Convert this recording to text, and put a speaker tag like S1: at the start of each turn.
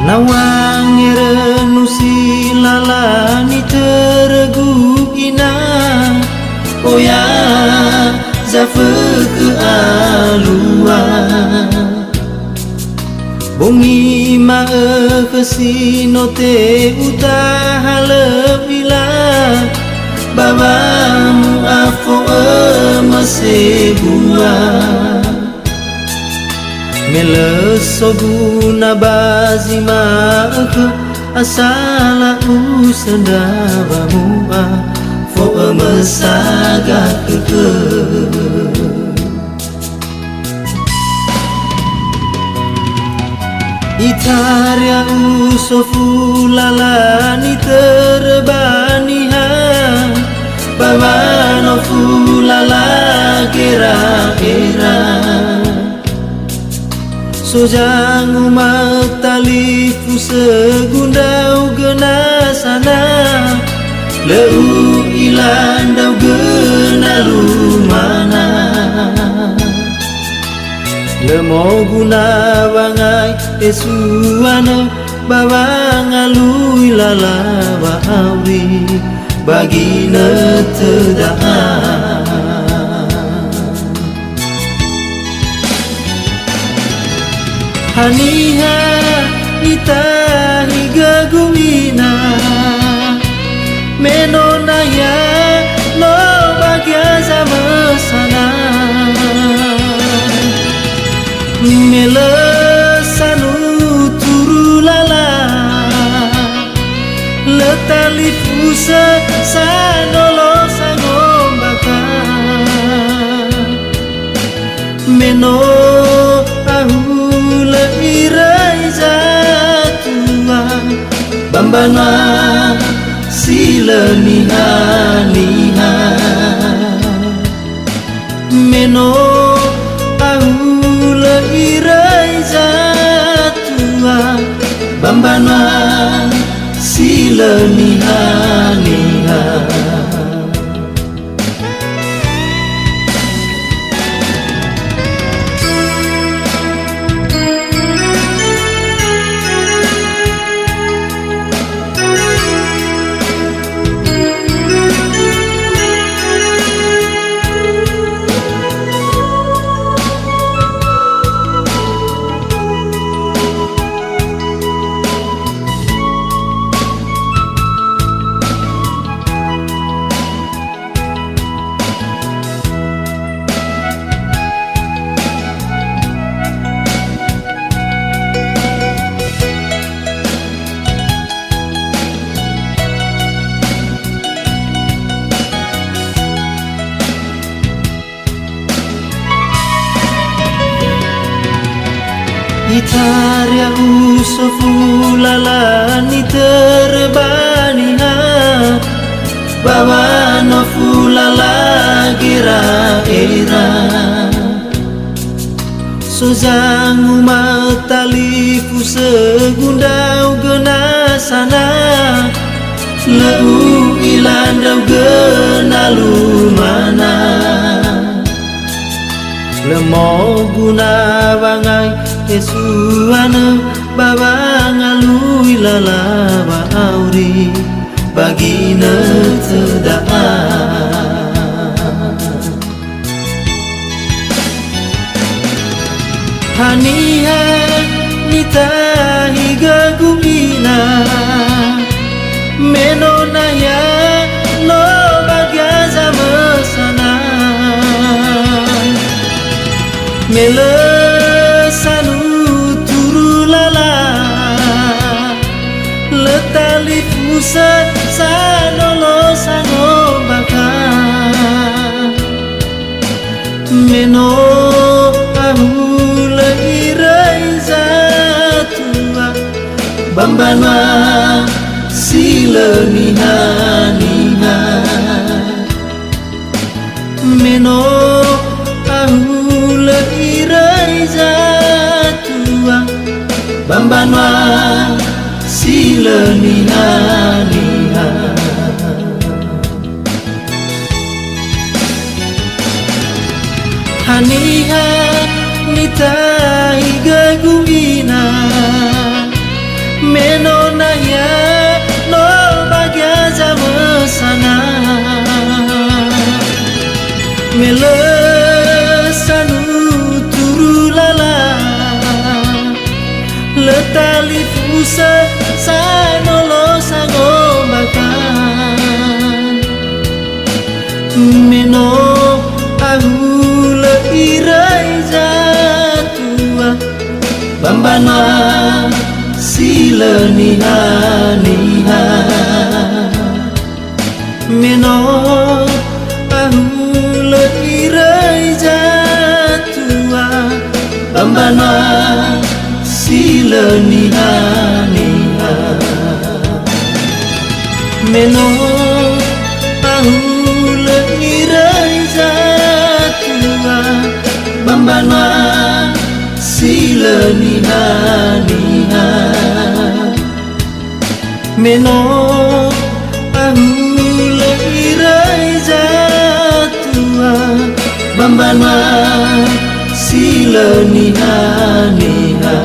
S1: Nawang erenusi lalani teregu ina oya zafeke alua bongi ma kesino te utahalebila babamu afo masebua melesoguna bazima ke asala usendabamu fo mesaga ke Itaria usofu lalani terbaniha babano fulala kera-kera Sojangu matalifu segundau genasana leu ilandau genalu mana Lemo guna bangai esuana bawangalui lalawa auri bagina tedaan Haniha ita higa gumina menonaya no bagya sama sana melesanu turulala letali fusa sanolo sangombaka meno ahula irai zatua bambana sila niha meno ahula irai zatua bambana sila niha Itaria usofu lalani terbaniha babano fulala gira-gira Sozangu matalifu segundau genasana leu ilandau genalu mana Lemo guna bangai kesuana babangalui lalawa auri bagina tedaan Haniha nita higa gumina menonaya no bagya zamesana melesanu turulala letali fusa sanolo sangombaka meno ahula irai zatua bambana sila niha meno ahula irai zatua bambana sila niha Haniha nita higa gumina Alifusa sanolo sango makan Meno ahula irai jatua Bambana sila niha niha Meno ahula irai jatua Bambana sila niha niha Meno ahula irai jatua Bambana sila niha niha Meno ahula irai jatua Bambana sila niha niha